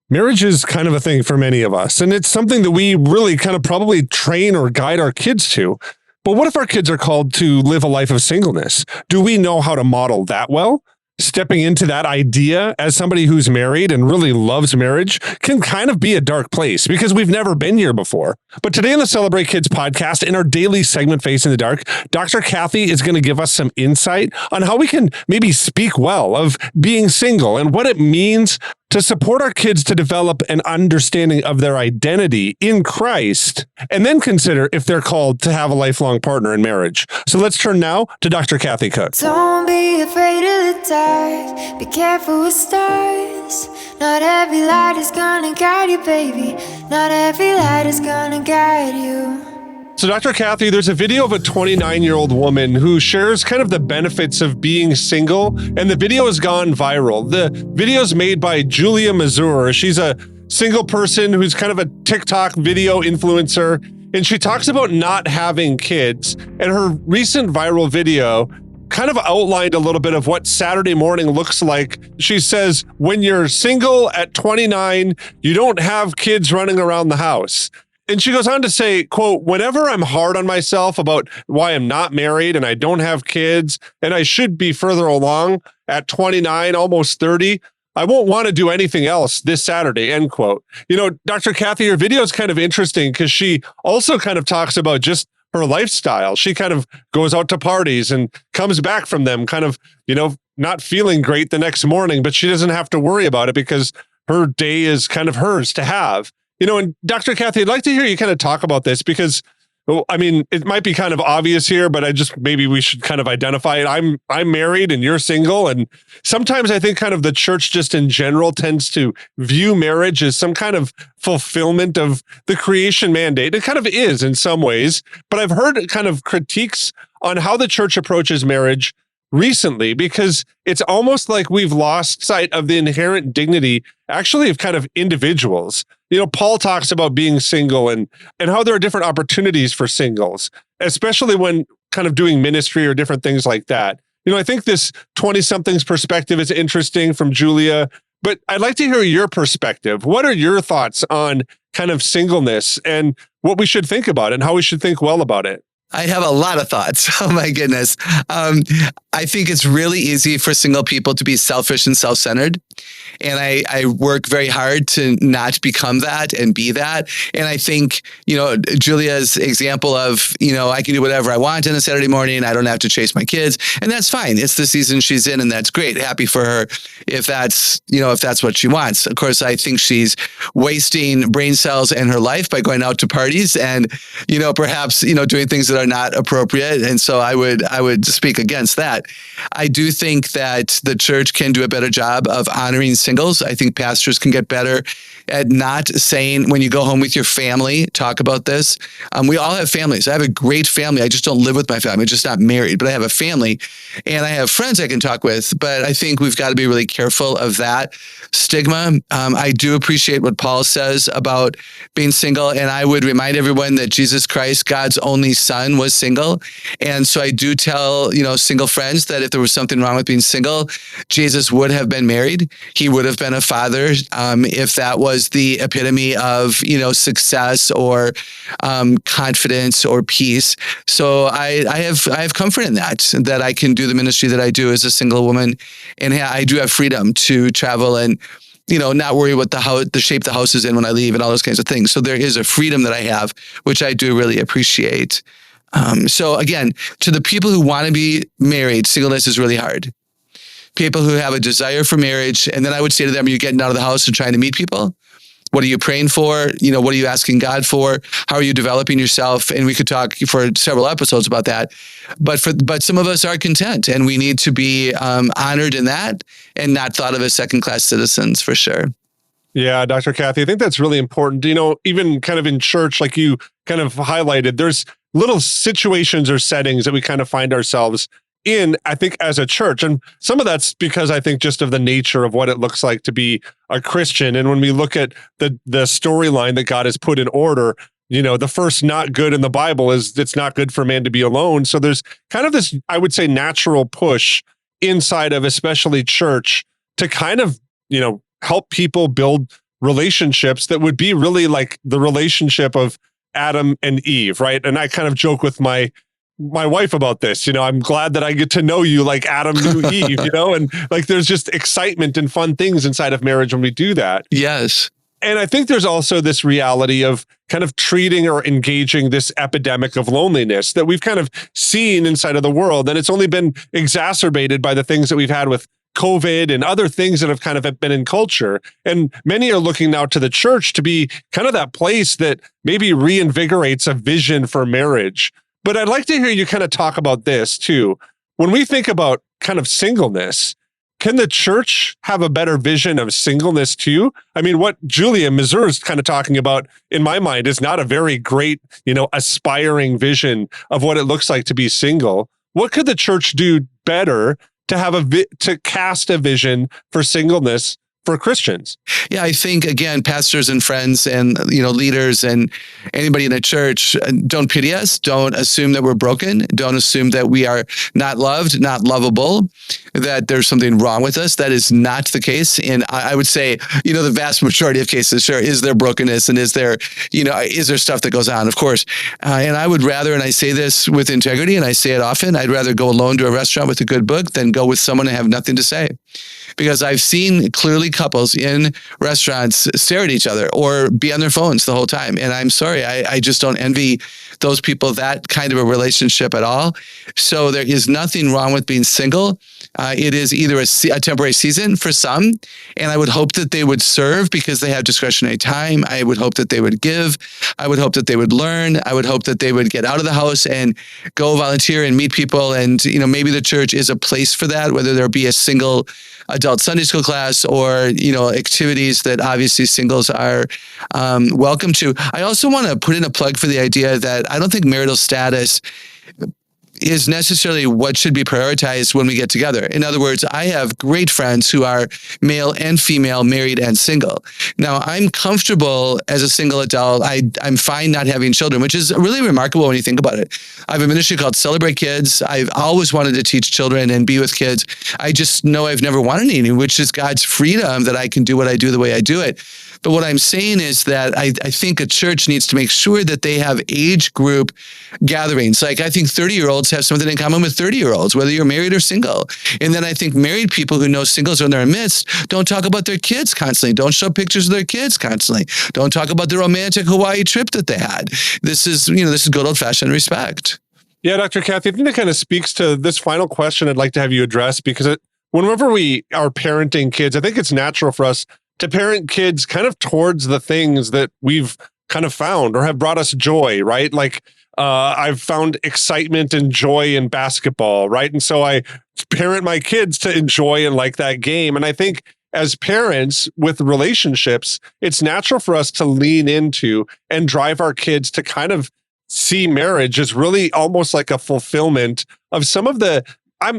Marriage is kind of a thing for many of us, and it's something that we really kind of probably train or guide our kids to. But what if our kids are called to live a life of singleness? Do we know how to model that well? Stepping into that idea as somebody who's married and really loves marriage can kind of be a dark place because we've never been here before. But today on the Celebrate Kids podcast, in our daily segment, Face in the Dark, Dr. Kathy is going to give us some insight on how we can maybe speak well of being single and what it means to support our kids to develop an understanding of their identity in Christ, and then consider if they're called to have a lifelong partner in marriage. So let's turn now to Dr. Kathy Cook. Don't be afraid of the dark. Be careful with stars. Not every light is gonna guide you, baby. Not every light is gonna guide you. So, Dr. Kathy, there's a video of a 29-year-old woman who shares kind of the benefits of being single, and the video has gone viral. The video is made by Julia Mazur. She's a single person who's kind of a TikTok video influencer, and she talks about not having kids. And her recent viral video kind of outlined a little bit of what Saturday morning looks like. She says, when you're single at 29, you don't have kids running around the house. And she goes on to say, quote, whenever I'm hard on myself about why I'm not married and I don't have kids and I should be further along at 29, almost 30, I won't want to do anything else this Saturday, end quote. You know, Dr. Kathy, your video is kind of interesting because she also kind of talks about just her lifestyle. She kind of goes out to parties and comes back from them kind of, not feeling great the next morning, but she doesn't have to worry about it because her day is kind of hers to have. And Dr. Kathy, I'd like to hear you kind of talk about this because, it might be kind of obvious here, but maybe we should kind of identify it. I'm married and you're single. And sometimes I think kind of the church just in general tends to view marriage as some kind of fulfillment of the creation mandate. It kind of is in some ways, but I've heard kind of critiques on how the church approaches marriage recently, because it's almost like we've lost sight of the inherent dignity actually of kind of individuals. Paul talks about being single and how there are different opportunities for singles, especially when kind of doing ministry or different things like that. I think this 20-somethings perspective is interesting from Julia, but I'd like to hear your perspective. What are your thoughts on kind of singleness and what we should think about and how we should think well about it? I have a lot of thoughts. Oh my goodness. I think it's really easy for single people to be selfish and self-centered. And I work very hard to not become that and be that. And I think, Julia's example of, I can do whatever I want on a Saturday morning. I don't have to chase my kids. And that's fine. It's the season she's in and that's great. Happy for her if that's what she wants. Of course, I think she's wasting brain cells in her life by going out to parties and, perhaps, doing things that are not appropriate. And so I would speak against that. I do think that the church can do a better job of honoring singles. I think pastors can get better at not saying, when you go home with your family, talk about this. We all have families. I have a great family. I just don't live with my family. I'm just not married, but I have a family and I have friends I can talk with. But I think we've got to be really careful of that stigma. I do appreciate what Paul says about being single. And I would remind everyone that Jesus Christ, God's only son, was single. And so I do tell, single friends that if there was something wrong with being single, Jesus would have been married. He would have been a father if that was the epitome of, success or confidence or peace. So I have comfort in that I can do the ministry that I do as a single woman. And I do have freedom to travel and, not worry what the shape the house is in when I leave and all those kinds of things. So there is a freedom that I have, which I do really appreciate. So again, to the people who want to be married, singleness is really hard. People who have a desire for marriage, and then I would say to them, are you getting out of the house and trying to meet people? What are you praying for? What are you asking God for? How are you developing yourself? And we could talk for several episodes about that. But some of us are content, and we need to be honored in that and not thought of as second-class citizens for sure. Yeah, Dr. Kathy, I think that's really important. Even kind of in church, like you kind of highlighted, there's little situations or settings that we kind of find ourselves in, I think, as a church. And some of that's because I think just of the nature of what it looks like to be a Christian. And when we look at the storyline that God has put in order, the first not good in the Bible is it's not good for man to be alone. So there's kind of this, I would say, natural push inside of especially church to kind of, help people build relationships that would be really like the relationship of Adam and Eve, right? And I kind of joke with my wife about this. I'm glad that I get to know you like Adam knew Eve, and like there's just excitement and fun things inside of marriage when we do that. Yes. And I think there's also this reality of kind of treating or engaging this epidemic of loneliness that we've kind of seen inside of the world. And it's only been exacerbated by the things that we've had with COVID and other things that have kind of been in culture. And many are looking now to the church to be kind of that place that maybe reinvigorates a vision for marriage. But I'd like to hear you kind of talk about this too. When we think about kind of singleness, can the church have a better vision of singleness too? I mean, what Julia Mazur is kind of talking about, in my mind, is not a very great, aspiring vision of what it looks like to be single. What could the church do better to have to cast a vision for singleness for Christians? Yeah, I think, again, pastors and friends and, leaders and anybody in the church, don't pity us. Don't assume that we're broken. Don't assume that we are not loved, not lovable, that there's something wrong with us. That is not the case. And I would say, the vast majority of cases, sure, is there brokenness and is there stuff that goes on? Of course. And I would rather, and I say this with integrity and I say it often, I'd rather go alone to a restaurant with a good book than go with someone and have nothing to say. Because I've seen clearly couples in restaurants stare at each other or be on their phones the whole time. And I'm sorry, I just don't envy those people that kind of a relationship at all. So there is nothing wrong with being single. It is either a temporary season for some, and I would hope that they would serve because they have discretionary time. I would hope that they would give. I would hope that they would learn. I would hope that they would get out of the house and go volunteer and meet people. And, maybe the church is a place for that, whether there be a single adult Sunday school class or, activities that obviously singles are welcome to. I also want to put in a plug for the idea that I don't think marital status is necessarily what should be prioritized when we get together. In other words, I have great friends who are male and female, married and single. Now, I'm comfortable as a single adult. I'm fine not having children, which is really remarkable when you think about it. I have a ministry called Celebrate Kids. I've always wanted to teach children and be with kids. I just know I've never wanted any, which is God's freedom that I can do what I do the way I do it. But what I'm saying is that I think a church needs to make sure that they have age group gatherings. Like I think 30-year-olds have something in common with 30-year-olds, whether you're married or single. And then I think married people who know singles are in their midst don't talk about their kids constantly. Don't show pictures of their kids constantly. Don't talk about the romantic Hawaii trip that they had. This is good old-fashioned respect. Yeah, Dr. Kathy, I think that kind of speaks to this final question I'd like to have you address, because whenever we are parenting kids, I think it's natural for us to parent kids kind of towards the things that we've kind of found or have brought us joy, right? Like I've found excitement and joy in basketball, right? And so I parent my kids to enjoy and like that game. And I think as parents with relationships, it's natural for us to lean into and drive our kids to kind of see marriage as really almost like a fulfillment of some of the,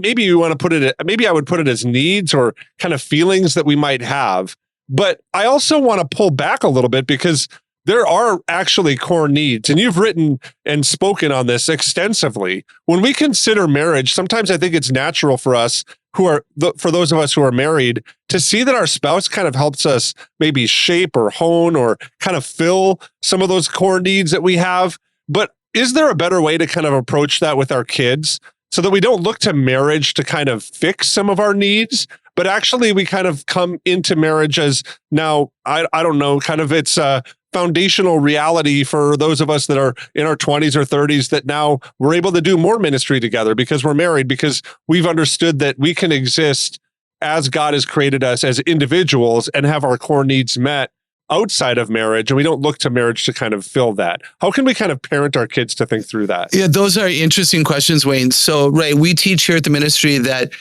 maybe you want to put it, maybe I would put it as needs or kind of feelings that we might have. But I also want to pull back a little bit because there are actually core needs. And you've written and spoken on this extensively. When we consider marriage, sometimes I think it's natural for us for those of us who are married to see that our spouse kind of helps us maybe shape or hone or kind of fill some of those core needs that we have. But is there a better way to kind of approach that with our kids so that we don't look to marriage to kind of fix some of our needs, but actually we kind of come into marriage as now, I don't know, kind of it's a foundational reality for those of us that are in our 20s or 30s that now we're able to do more ministry together because we're married, because we've understood that we can exist as God has created us as individuals and have our core needs met outside of marriage, and we don't look to marriage to kind of fill that. How can we kind of parent our kids to think through that? Yeah, those are interesting questions, Wayne. So, right, we teach here at the ministry that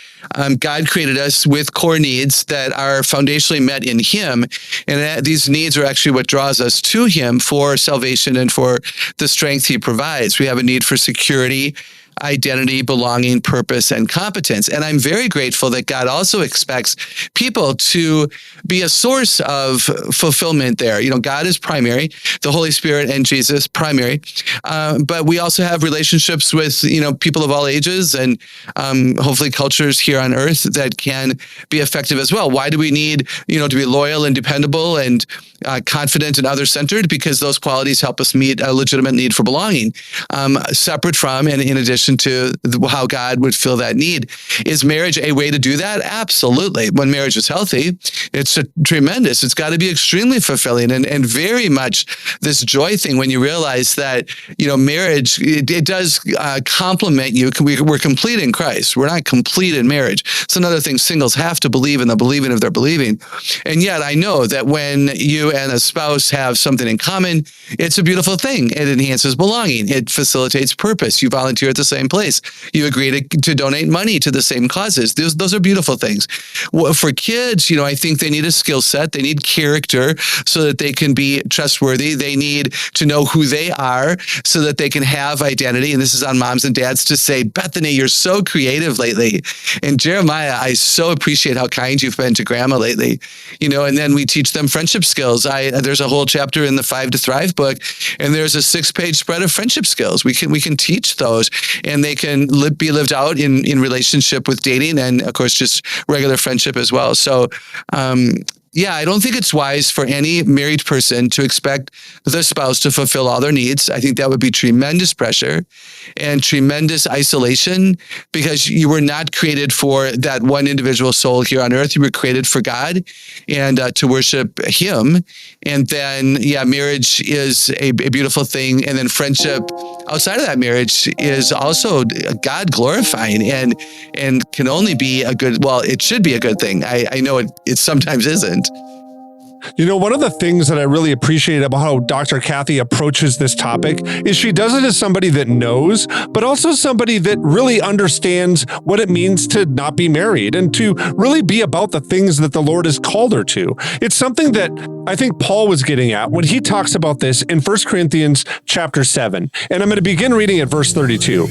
God created us with core needs that are foundationally met in Him, and these needs are actually what draws us to Him for salvation and for the strength He provides. We have a need for security. identity, belonging, purpose, and competence. And I'm very grateful that God also expects people to be a source of fulfillment there. God is primary, the Holy Spirit and Jesus primary. But we also have relationships with, people of all ages and hopefully cultures here on earth that can be effective as well. Why do we need, to be loyal and dependable and confident and other-centered? Because those qualities help us meet a legitimate need for belonging, separate from and in addition to how God would fill that need. Is marriage a way to do that? Absolutely. When marriage is healthy, it's tremendous. It's got to be extremely fulfilling and very much this joy thing when you realize that, marriage, it does complement you. We're complete in Christ. We're not complete in marriage. It's another thing singles have to believe in the believing of their believing. And yet I know that when you and a spouse have something in common, it's a beautiful thing. It enhances belonging. It facilitates purpose. You volunteer at the same place. You agree to donate money to the same causes. Those are beautiful things. For kids, I think they need a skill set. They need character so that they can be trustworthy. They need to know who they are so that they can have identity. And this is on moms and dads to say, Bethany, you're so creative lately. And Jeremiah, I so appreciate how kind you've been to grandma lately. And then we teach them friendship skills. There's a whole chapter in the 5 to Thrive book, and there's a 6-page spread of friendship skills. We can teach those, and they can be lived out in relationship with dating and, of course, just regular friendship as well. So, I don't think it's wise for any married person to expect the spouse to fulfill all their needs. I think that would be tremendous pressure and tremendous isolation because you were not created for that one individual soul here on earth. You were created for God and to worship Him. And then, marriage is a beautiful thing. And then friendship outside of that marriage is also God glorifying and can only be it should be a good thing. I know it sometimes isn't. One of the things that I really appreciate about how Dr. Kathy approaches this topic is she does it as somebody that knows, but also somebody that really understands what it means to not be married and to really be about the things that the Lord has called her to. It's something that I think Paul was getting at when he talks about this in 1 Corinthians chapter 7. And I'm going to begin reading at verse 32.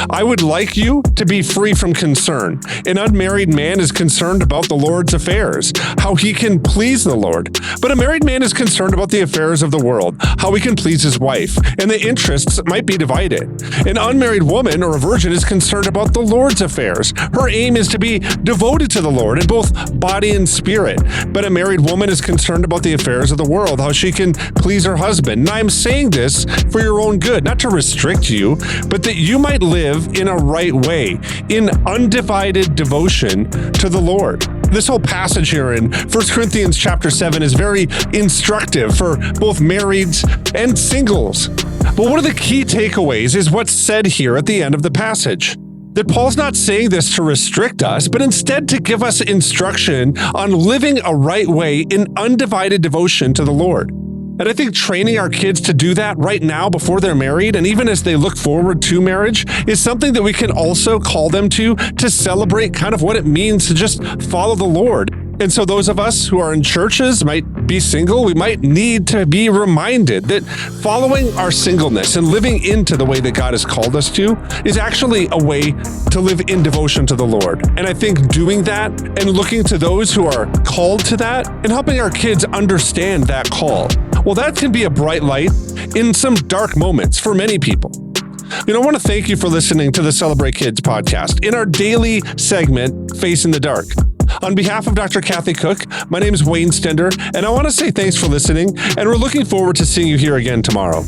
I would like you to be free from concern. An unmarried man is concerned about the Lord's affairs, how he can please the Lord. But a married man is concerned about the affairs of the world, how he can please his wife, and the interests might be divided. An unmarried woman or a virgin is concerned about the Lord's affairs. Her aim is to be devoted to the Lord in both body and spirit. But a married woman is concerned about the affairs of the world, how she can please her husband. And I'm saying this for your own good, not to restrict you, but that you might live in a right way, in undivided devotion to the Lord. This whole passage here in 1 Corinthians chapter 7 is very instructive for both marrieds and singles. But one of the key takeaways is what's said here at the end of the passage. That Paul's not saying this to restrict us, but instead to give us instruction on living a right way in undivided devotion to the Lord. And I think training our kids to do that right now before they're married, and even as they look forward to marriage, is something that we can also call them to celebrate kind of what it means to just follow the Lord. And so those of us who are in churches might be single, we might need to be reminded that following our singleness and living into the way that God has called us to is actually a way to live in devotion to the Lord. And I think doing that and looking to those who are called to that and helping our kids understand that call, well, that can be a bright light in some dark moments for many people. I want to thank you for listening to the Celebrate Kids podcast in our daily segment, Face in the Dark. On behalf of Dr. Kathy Cook, my name is Wayne Stender, and I want to say thanks for listening, and we're looking forward to seeing you here again tomorrow.